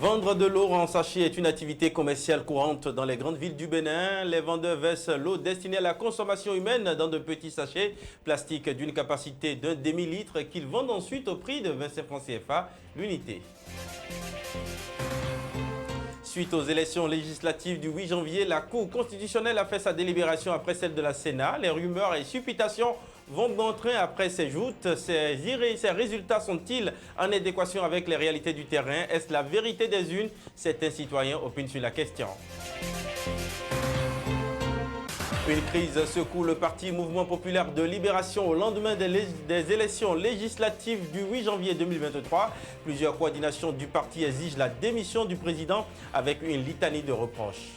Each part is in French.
Vendre de l'eau en sachet est une activité commerciale courante dans les grandes villes du Bénin. Les vendeurs versent l'eau destinée à la consommation humaine dans de petits sachets plastiques d'une capacité d'un demi-litre qu'ils vendent ensuite au prix de 25 francs CFA l'unité. Suite aux élections législatives du 8 janvier, la Cour constitutionnelle a fait sa délibération après celle de la Sénat. Les rumeurs et supputations vont bon train après ces joutes. Ces résultats sont-ils en adéquation avec les réalités du terrain? Est-ce la vérité des unes? Certains citoyens opinent sur la question. Une crise secoue le parti Mouvement populaire de libération au lendemain des élections législatives du 8 janvier 2023. Plusieurs coordinations du parti exigent la démission du président avec une litanie de reproches.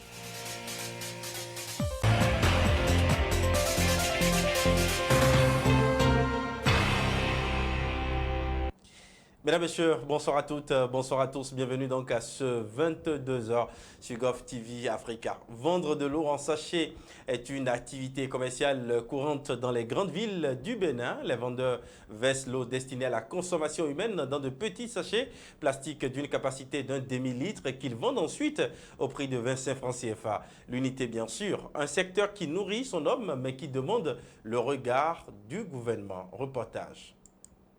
Mesdames, Messieurs, bonsoir à toutes, bonsoir à tous. Bienvenue donc à ce 22h sur Gov TV Africa. Vendre de l'eau en sachet est une activité commerciale courante dans les grandes villes du Bénin. Les vendeurs versent l'eau destinée à la consommation humaine dans de petits sachets plastiques d'une capacité d'un demi-litre qu'ils vendent ensuite au prix de 25 francs CFA. L'unité, bien sûr, un secteur qui nourrit son homme mais qui demande le regard du gouvernement. Reportage.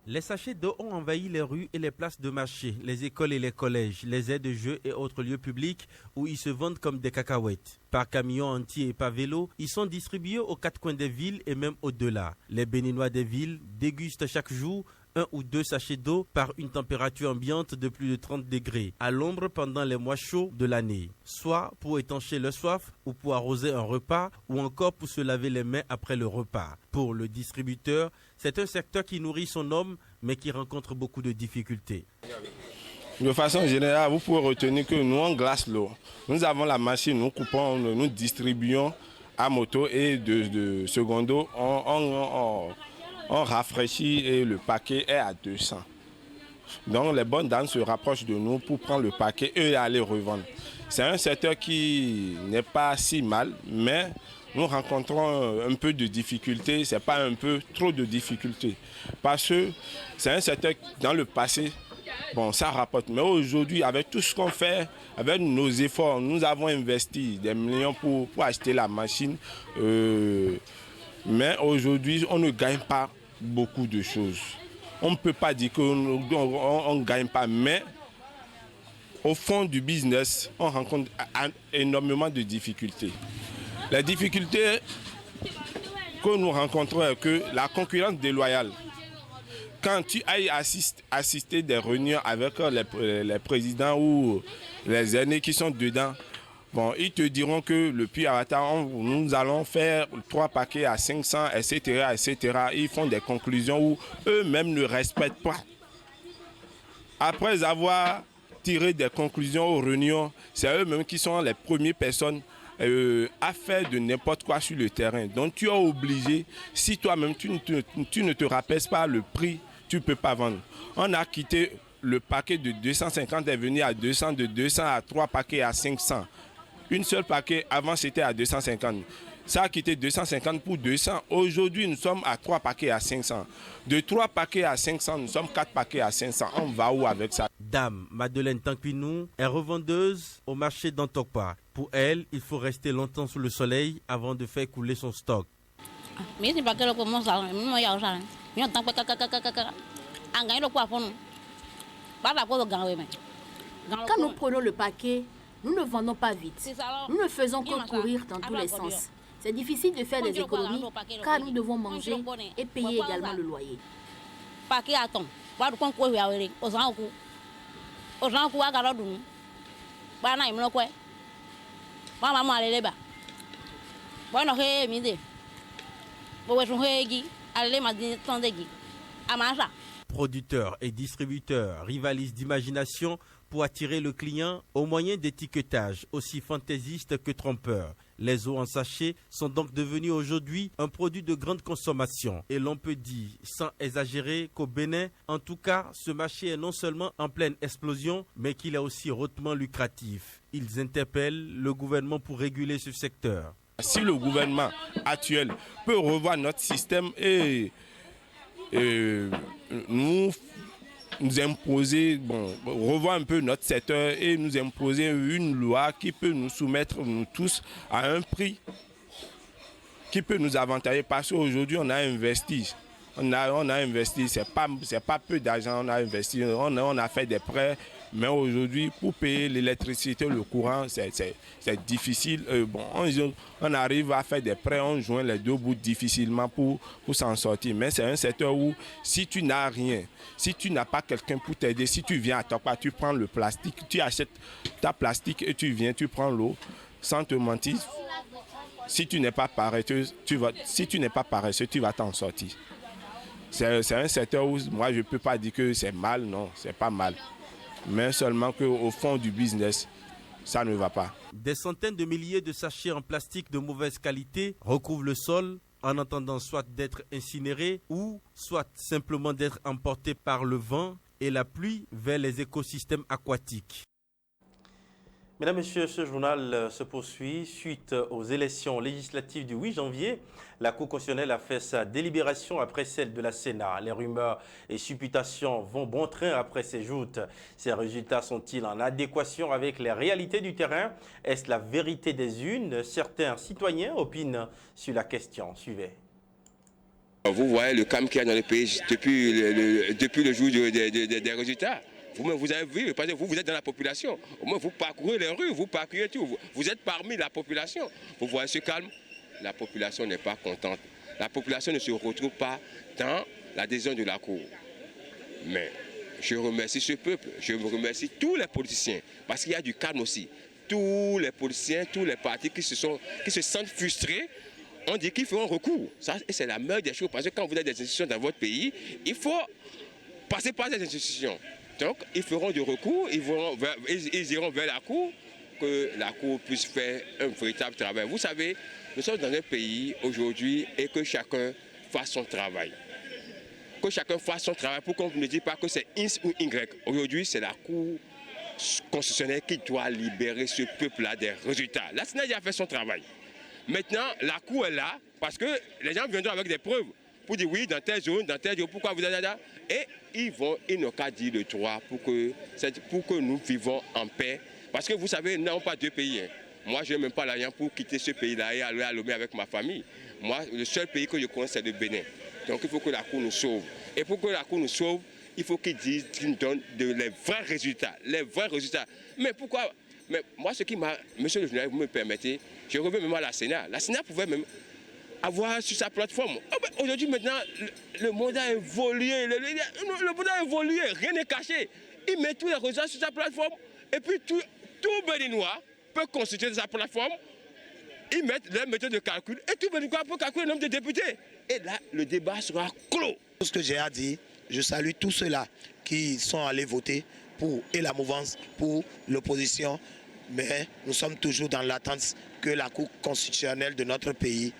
Les sachets d'eau ont envahi les rues et les places de marché, les écoles et les collèges, les aires de jeux et autres lieux publics où ils se vendent comme des cacahuètes. Par camion entier et par vélo, ils sont distribués aux quatre coins des villes et même au-delà. Les Béninois des villes dégustent chaque jour 1 ou 2 sachets d'eau par une température ambiante de plus de 30 degrés, à l'ombre pendant les mois chauds de l'année. Soit pour étancher leur soif, ou pour arroser un repas, ou encore pour se laver les mains après le repas. Pour le distributeur, c'est un secteur qui nourrit son homme, mais qui rencontre beaucoup de difficultés. De façon générale, vous pouvez retenir que nous, on glace l'eau. Nous avons la machine, nous coupons, nous distribuons à moto et de secondo, on rafraîchit et le paquet est à 200. Donc les bonnes dames se rapprochent de nous pour prendre le paquet et aller revendre. C'est un secteur qui n'est pas si mal, mais nous rencontrons un peu de difficultés. Ce n'est pas un peu trop de difficultés. Parce que c'est un secteur dans le passé, bon, ça rapporte. Mais aujourd'hui, avec tout ce qu'on fait, avec nos efforts, nous avons investi des millions pour acheter la machine. Mais aujourd'hui, on ne gagne pas beaucoup de choses. On ne peut pas dire qu'on ne gagne pas, mais au fond du business, on rencontre énormément de difficultés. Les difficultés que nous rencontrons est que la déloyale. Quand tu ailles assister des réunions avec les présidents ou les aînés qui sont dedans, bon, ils te diront que le puits Avata, nous allons faire 3 paquets à 500, etc., etc. Ils font des conclusions où eux-mêmes ne respectent pas. Après avoir tiré des conclusions aux réunions, c'est eux-mêmes qui sont les premières personnes à faire de n'importe quoi sur le terrain. Donc tu es obligé, si toi-même tu ne te rappelles pas le prix, tu ne peux pas vendre. On a quitté le paquet de 250 est venu à 200, de 200 à 3 paquets à 500. Une seule paquet, avant c'était à 250. Ça a quitté 250 pour 200. Aujourd'hui, nous sommes à 3 paquets à 500. De 3 paquets à 500, nous sommes 4 paquets à 500. On va où avec ça? Dame Madeleine Tanquinou est revendeuse au marché d'Antokpa. Pour elle, il faut rester longtemps sous le soleil avant de faire couler son stock. Quand nous prenons le paquet, nous ne vendons pas vite. Nous ne faisons que courir dans tous les sens. C'est difficile de faire des économies car nous devons manger et payer également le loyer. Producteurs et distributeurs rivalisent d'imagination pour attirer le client au moyen d'étiquetages aussi fantaisistes que trompeurs. Les eaux en sachet sont donc devenues aujourd'hui un produit de grande consommation. Et l'on peut dire, sans exagérer, qu'au Bénin, en tout cas, ce marché est non seulement en pleine explosion, mais qu'il est aussi hautement lucratif. Ils interpellent le gouvernement pour réguler ce secteur. Si le gouvernement actuel peut revoir notre système et nous nous imposer, revoir un peu notre secteur et nous imposer une loi qui peut nous soumettre, nous tous, à un prix qui peut nous avantager parce qu'aujourd'hui, on a investi. On a investi, c'est pas peu d'argent, on a investi, on a fait des prêts, mais aujourd'hui, pour payer l'électricité, le courant, c'est difficile. On arrive à faire des prêts, on joint les deux bouts difficilement pour s'en sortir. Mais c'est un secteur où, si tu n'as rien, si tu n'as pas quelqu'un pour t'aider, si tu viens à Tokpa, tu prends le plastique, tu achètes ta plastique et tu viens, tu prends l'eau, sans te mentir. Si tu n'es pas paresseux, tu vas t'en sortir. C'est un secteur où moi je ne peux pas dire que c'est mal, non, c'est pas mal. Mais seulement qu'au fond du business, ça ne va pas. Des centaines de milliers de sachets en plastique de mauvaise qualité recouvrent le sol en attendant soit d'être incinérés ou soit simplement d'être emportés par le vent et la pluie vers les écosystèmes aquatiques. Mesdames, Messieurs, ce journal se poursuit. Suite aux élections législatives du 8 janvier, la Cour constitutionnelle a fait sa délibération après celle de la Sénat. Les rumeurs et supputations vont bon train après ces joutes. Ces résultats sont-ils en adéquation avec les réalités du terrain? Est-ce la vérité des unes? Certains citoyens opinent sur la question. Suivez. Vous voyez le calme qu'il y a dans le pays depuis le jour des résultats. Vous avez vu, parce que vous êtes dans la population. Au moins, vous parcourez les rues, vous parcourez tout. Vous êtes parmi la population. Vous voyez ce calme? La population n'est pas contente. La population ne se retrouve pas dans la décision de la Cour. Mais je remercie ce peuple, je remercie tous les politiciens, parce qu'il y a du calme aussi. Tous les politiciens, tous les partis qui se sentent frustrés, on dit qu'ils feront recours. Ça, c'est la meilleure des choses, parce que quand vous avez des institutions dans votre pays, il faut passer par ces institutions. Donc, ils feront du recours, ils iront vers la Cour, que la Cour puisse faire un véritable travail. Vous savez, nous sommes dans un pays aujourd'hui et que chacun fasse son travail. Que chacun fasse son travail pour qu'on ne dise pas que c'est X ou Y. Aujourd'hui, c'est la Cour constitutionnelle qui doit libérer ce peuple-là des résultats. La Sénat a fait son travail. Maintenant, la Cour est là parce que les gens viendront avec des preuves pour dire oui, dans telle zone, pourquoi vous êtes là. Et ils n'ont qu'à dire le droit pour que nous vivons en paix. Parce que vous savez, nous n'avons pas deux pays. Moi, je n'ai même pas l'argent pour quitter ce pays-là et aller à Lomé avec ma famille. Moi, le seul pays que je connais, c'est le Bénin. Donc il faut que la Cour nous sauve. Et pour que la Cour nous sauve, il faut qu'ils nous donnent les vrais résultats. Les vrais résultats. Mais pourquoi? Mais moi, ce qui m'a... Monsieur le journaliste, vous me permettez, je reviens même à la Sénat. La Sénat pouvait même avoir sur sa plateforme. Aujourd'hui, maintenant, le monde a évolué. Le monde a évolué, rien n'est caché. Il met tous les résultats sur sa plateforme. Et puis, tout Béninois peut constituer sa plateforme. Ils mettent leur méthode de calcul. Et tout Béninois peut calculer le nombre de députés. Et là, le débat sera clos. Tout ce que j'ai à dire, je salue tous ceux-là qui sont allés voter pour et la mouvance, pour l'opposition. Mais nous sommes toujours dans l'attente que la Cour constitutionnelle de notre pays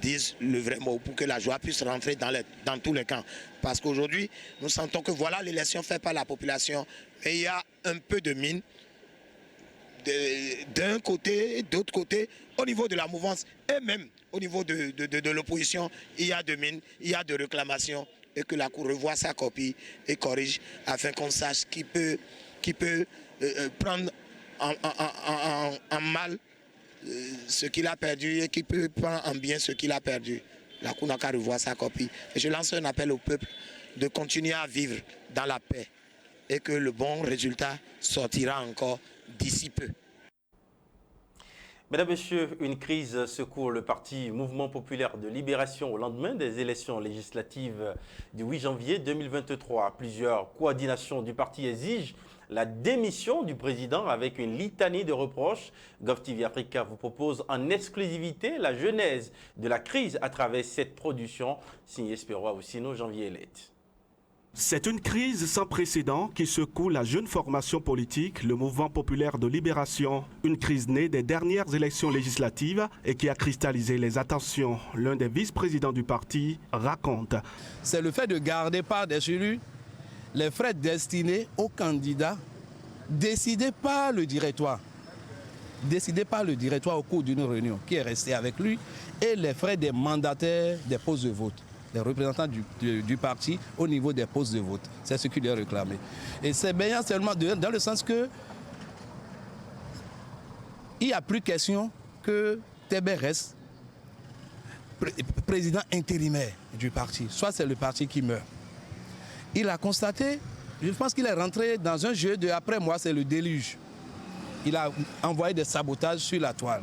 dise le vrai mot pour que la joie puisse rentrer dans tous les camps. Parce qu'aujourd'hui, nous sentons que voilà l'élection faite par la population, mais il y a un peu de mine d'un côté et d'autre côté, au niveau de la mouvance et même au niveau de l'opposition, il y a de mine, il y a de réclamations et que la Cour revoie sa copie et corrige afin qu'on sache qui peut prendre en mal ce qu'il a perdu et qui peut prendre en bien ce qu'il a perdu. La Cour n'a qu'à revoir sa copie. Et je lance un appel au peuple de continuer à vivre dans la paix et que le bon résultat sortira encore d'ici peu. Mesdames, Messieurs, une crise secoue le parti Mouvement Populaire de Libération au lendemain des élections législatives du 8 janvier 2023. Plusieurs coordinations du parti exigent la démission du président avec une litanie de reproches. GovTV Africa vous propose en exclusivité la genèse de la crise à travers cette production signée Spérois Oussino, Janvier Elette. C'est une crise sans précédent qui secoue la jeune formation politique, le Mouvement Populaire de Libération. Une crise née des dernières élections législatives et qui a cristallisé les attentions. L'un des vice-présidents du parti raconte. C'est le fait de garder par-dessus lui les frais destinés aux candidats décidés par le directoire. Décidés par le directoire au cours d'une réunion qui est restée avec lui et les frais des mandataires des postes de vote. les représentants du parti au niveau des postes de vote. C'est ce qu'il est réclamé. Et c'est bien seulement dans le sens que il n'y a plus question que Tébé reste président intérimaire du parti. Soit c'est le parti qui meurt. Il a constaté, je pense qu'il est rentré dans un jeu de après moi c'est le déluge. Il a envoyé des sabotages sur la toile.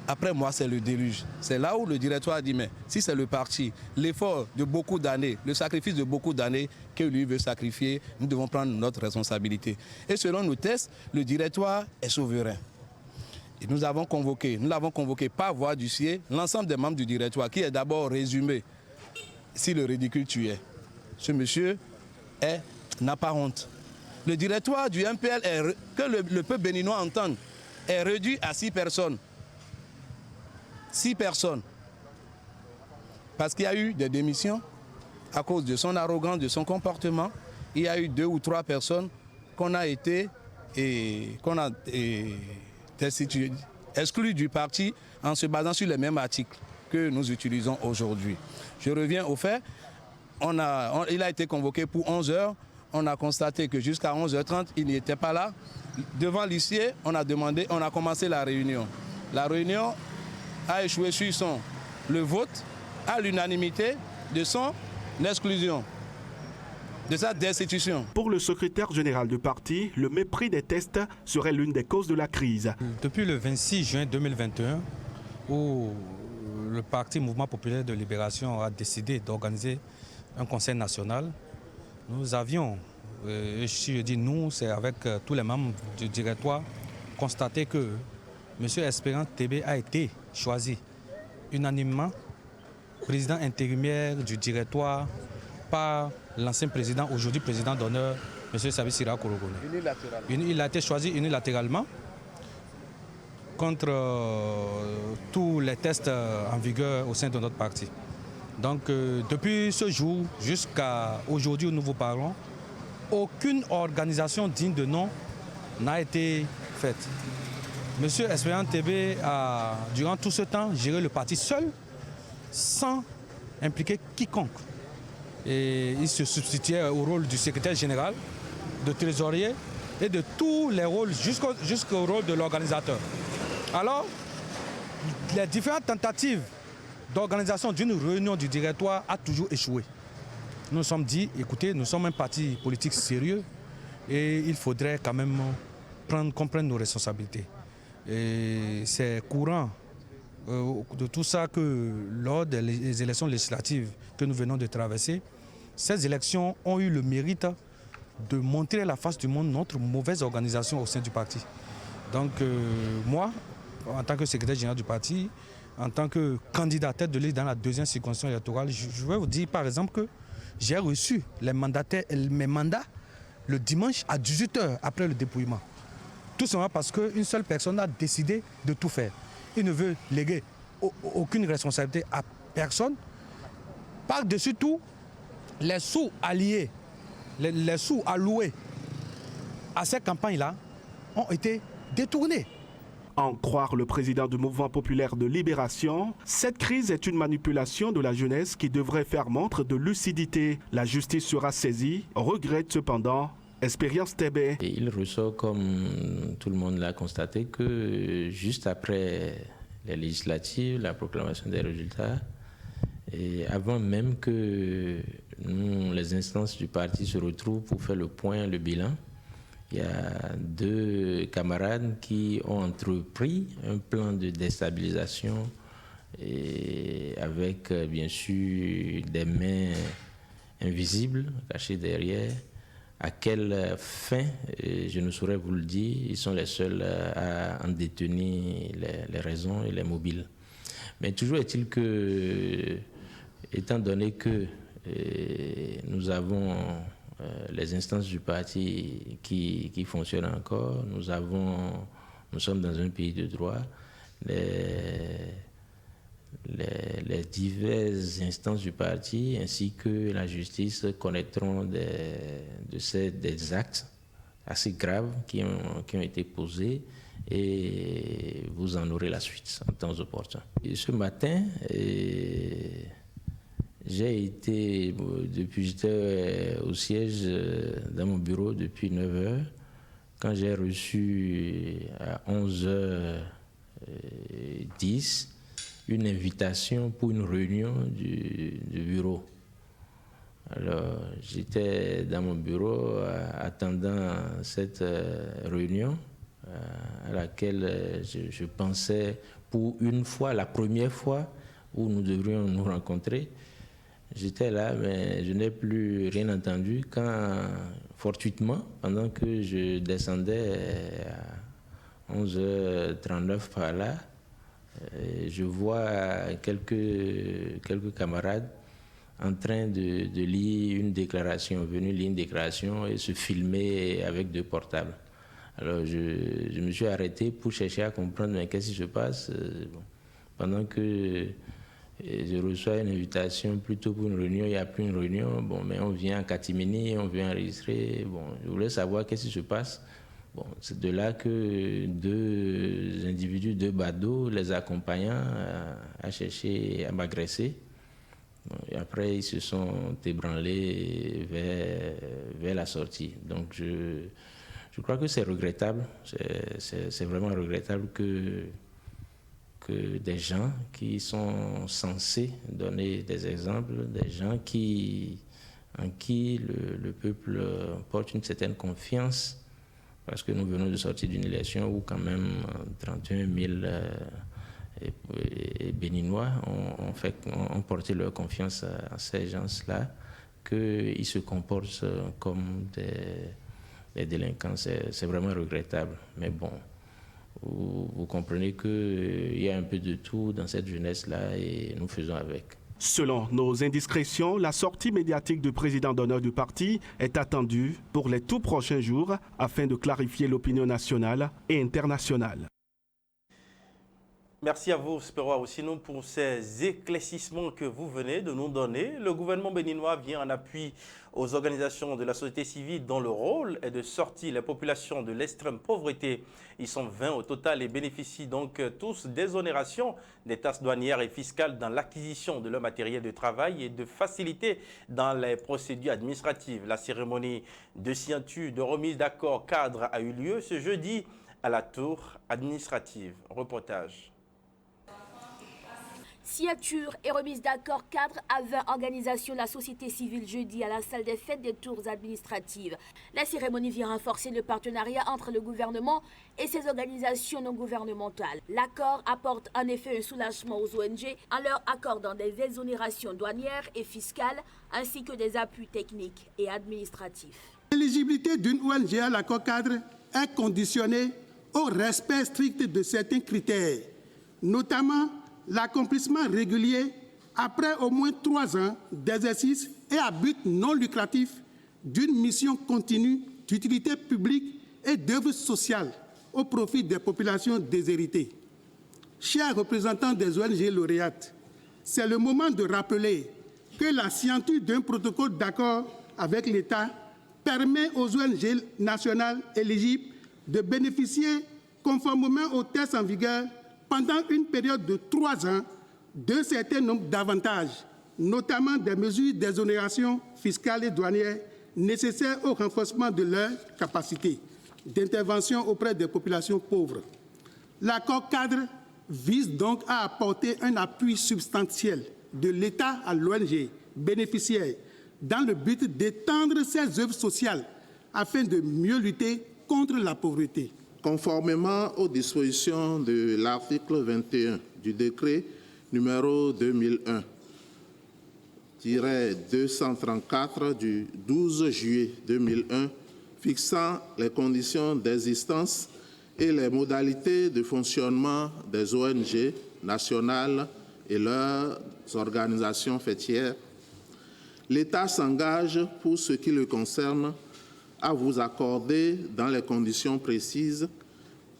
Après moi c'est le déluge. C'est là où le directoire a dit mais si c'est le parti, l'effort de beaucoup d'années, le sacrifice de beaucoup d'années que lui veut sacrifier, nous devons prendre notre responsabilité. Et selon nos tests, le directoire est souverain. Et nous l'avons convoqué par voie d'huissier, l'ensemble des membres du directoire, qui est d'abord résumé, si le ridicule tuait. Ce monsieur n'a pas honte. Le directoire du MPL, que le peuple béninois entende, est réduit à 6 personnes. 6 personnes. Parce qu'il y a eu des démissions à cause de son arrogance, de son comportement. Il y a eu 2 ou 3 personnes qu'on a été exclus du parti en se basant sur les mêmes articles que nous utilisons aujourd'hui. Je reviens au fait, il a été convoqué pour 11 heures, on a constaté que jusqu'à 11h30, il n'y était pas là. Devant l'huissier, on a commencé la réunion. La réunion a échoué sur le vote à l'unanimité de son exclusion, de sa destitution. Pour le secrétaire général du parti, le mépris des tests serait l'une des causes de la crise. Depuis le 26 juin 2021, où le parti Mouvement populaire de libération a décidé d'organiser un conseil national, nous avions, je dis nous, c'est avec tous les membres du directoire, constaté que M. Espérance Tébé a été choisi unanimement président intérimaire du directoire par l'ancien président, aujourd'hui président d'honneur, M. Sabi Sira Korogone. Il a été choisi unilatéralement contre tous les tests en vigueur au sein de notre parti. Donc depuis ce jour jusqu'à aujourd'hui où nous vous parlons, aucune organisation digne de nom n'a été faite. M. Espérance Tébé a, durant tout ce temps, géré le parti seul, sans impliquer quiconque. Et il se substituait au rôle du secrétaire général, de trésorier et de tous les rôles jusqu'au rôle de l'organisateur. Alors, les différentes tentatives d'organisation d'une réunion du directoire a toujours échoué. Nous nous sommes dit, écoutez, nous sommes un parti politique sérieux et il faudrait quand même comprendre nos responsabilités. Et c'est courant de tout ça que lors des élections législatives que nous venons de traverser, ces élections ont eu le mérite de montrer à la face du monde notre mauvaise organisation au sein du parti. Donc moi, en tant que secrétaire général du parti, en tant que candidat tête de liste dans la deuxième circonscription électorale, je vais vous dire par exemple que j'ai reçu mes mandats le dimanche à 18h après le dépouillement. Tout simplement parce qu'une seule personne a décidé de tout faire. Il ne veut léguer aucune responsabilité à personne. Par-dessus tout, les sous alliés, les sous alloués à ces campagnes-là ont été détournés. En croire le président du Mouvement populaire de libération, cette crise est une manipulation de la jeunesse qui devrait faire montre de lucidité. La justice sera saisie, regrette cependant Espérance Tébé. Il ressort, comme tout le monde l'a constaté, que juste après les législatives, la proclamation des résultats, et avant même que nous, les instances du parti se retrouvent pour faire le point, le bilan, il y a 2 camarades qui ont entrepris un plan de déstabilisation et avec bien sûr des mains invisibles cachées derrière. À quelle fin, je ne saurais vous le dire, ils sont les seuls à en détenir les raisons et les mobiles. Mais toujours est-il que, étant donné que nous avons les instances du parti qui fonctionnent encore, nous sommes dans un pays de droit, les diverses instances du parti ainsi que la justice connaîtront des actes assez graves qui ont été posés et vous en aurez la suite en temps opportun. Et ce matin, J'étais au siège dans mon bureau depuis 9 heures. Quand j'ai reçu à 11h10 une invitation pour une réunion du bureau. Alors, j'étais dans mon bureau attendant cette réunion à laquelle je pensais pour une fois, la première fois où nous devrions nous rencontrer. J'étais là, mais je n'ai plus rien entendu quand, fortuitement, pendant que je descendais à 11h39 par là, je vois quelques camarades en train de lire une déclaration, venus lire une déclaration et se filmer avec 2 portables. Alors je me suis arrêté pour chercher à comprendre mais qu'est-ce qui se passe pendant que je reçois une invitation plutôt pour une réunion, il n'y a plus une réunion, mais on vient en catimini, on vient enregistrer, je voulais savoir qu'est-ce qui se passe. C'est de là que 2 individus, 2 badauds, les accompagnant à chercher à m'agresser. Et après, ils se sont ébranlés vers la sortie. Donc, je crois que c'est regrettable. C'est vraiment regrettable que des gens qui sont censés donner des exemples, des gens en qui le peuple porte une certaine confiance, parce que nous venons de sortir d'une élection où quand même 31 000 Béninois ont porté leur confiance à ces gens-là, qu'ils se comportent comme des délinquants. C'est vraiment regrettable. Mais bon, vous comprenez qu'il y a un peu de tout dans cette jeunesse-là et nous faisons avec. Selon nos indiscrétions, la sortie médiatique du président d'honneur du parti est attendue pour les tout prochains jours afin de clarifier l'opinion nationale et internationale. Merci à vous, Spérois, aussi pour ces éclaircissements que vous venez de nous donner. Le gouvernement béninois vient en appui aux organisations de la société civile dont le rôle est de sortir les populations de l'extrême pauvreté. Ils sont 20 au total et bénéficient donc tous d'exonérations des taxes douanières et fiscales dans l'acquisition de leur matériel de travail et de facilité dans les procédures administratives. La cérémonie de signature de remise d'accord cadre a eu lieu ce jeudi à la tour administrative. Reportage. Signature et remise d'accord cadre à 20 organisations de la société civile jeudi à la salle des fêtes des tours administratives. La cérémonie vient renforcer le partenariat entre le gouvernement et ses organisations non gouvernementales. L'accord apporte en effet un soulagement aux ONG en leur accordant des exonérations douanières et fiscales ainsi que des appuis techniques et administratifs. L'éligibilité d'une ONG à l'accord cadre est conditionnée au respect strict de certains critères, notamment l'accomplissement régulier après au moins 3 ans d'exercice et à but non lucratif d'une mission continue d'utilité publique et d'œuvre sociale au profit des populations déshéritées. Chers représentants des ONG lauréates, c'est le moment de rappeler que la signature d'un protocole d'accord avec l'État permet aux ONG nationales éligibles de bénéficier conformément aux textes en vigueur pendant une période de 3 ans d'un certain nombre d'avantages, notamment des mesures d'exonération fiscale et douanière nécessaires au renforcement de leurs capacités d'intervention auprès des populations pauvres. L'accord cadre vise donc à apporter un appui substantiel de l'État à l'ONG bénéficiaire dans le but d'étendre ses œuvres sociales afin de mieux lutter contre la pauvreté. Conformément aux dispositions de l'article 21 du décret numéro 2001-234 du 12 juillet 2001 fixant les conditions d'existence et les modalités de fonctionnement des ONG nationales et leurs organisations fêtières, l'État s'engage, pour ce qui le concerne, à vous accorder, dans les conditions précises,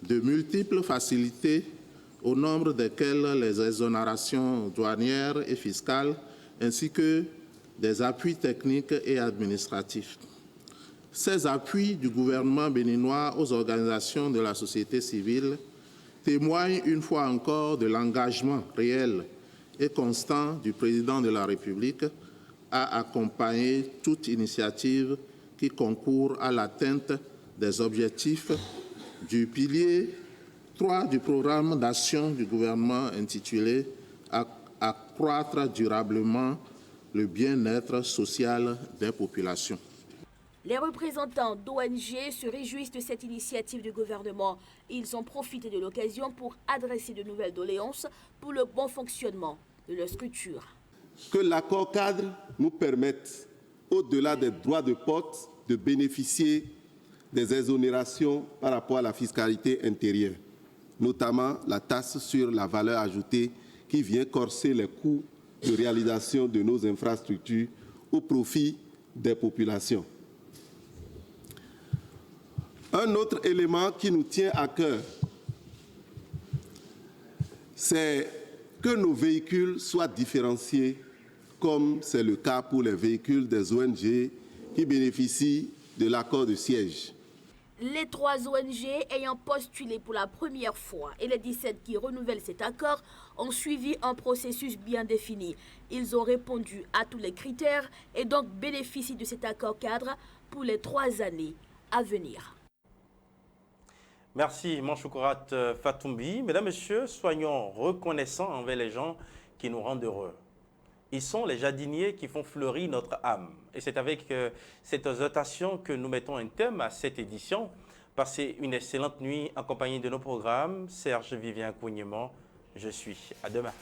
de multiples facilités, au nombre desquelles les exonérations douanières et fiscales, ainsi que des appuis techniques et administratifs. Ces appuis du gouvernement béninois aux organisations de la société civile témoignent une fois encore de l'engagement réel et constant du président de la République à accompagner toute initiative qui concourt à l'atteinte des objectifs du pilier 3 du programme d'action du gouvernement intitulé « Accroître durablement le bien-être social des populations ». Les représentants d'ONG se réjouissent de cette initiative du gouvernement. Ils ont profité de l'occasion pour adresser de nouvelles doléances pour le bon fonctionnement de leur structure. Que l'accord cadre nous permette, au-delà des droits de porte, de bénéficier des exonérations par rapport à la fiscalité intérieure, notamment la taxe sur la valeur ajoutée qui vient corser les coûts de réalisation de nos infrastructures au profit des populations. Un autre élément qui nous tient à cœur, c'est que nos véhicules soient différenciés, comme c'est le cas pour les véhicules des ONG qui bénéficient de l'accord de siège. Les 3 ONG ayant postulé pour la première fois et les 17 qui renouvellent cet accord ont suivi un processus bien défini. Ils ont répondu à tous les critères et donc bénéficient de cet accord cadre pour les 3 années à venir. Merci, Manchoukurat Fatoumbi. Mesdames, Messieurs, soyons reconnaissants envers les gens qui nous rendent heureux. Ils sont les jardiniers qui font fleurir notre âme. Et c'est avec cette exhortation que nous mettons un thème à cette édition. Passez une excellente nuit accompagnée de nos programmes. Serge Vivien Cougnement, je suis. À demain.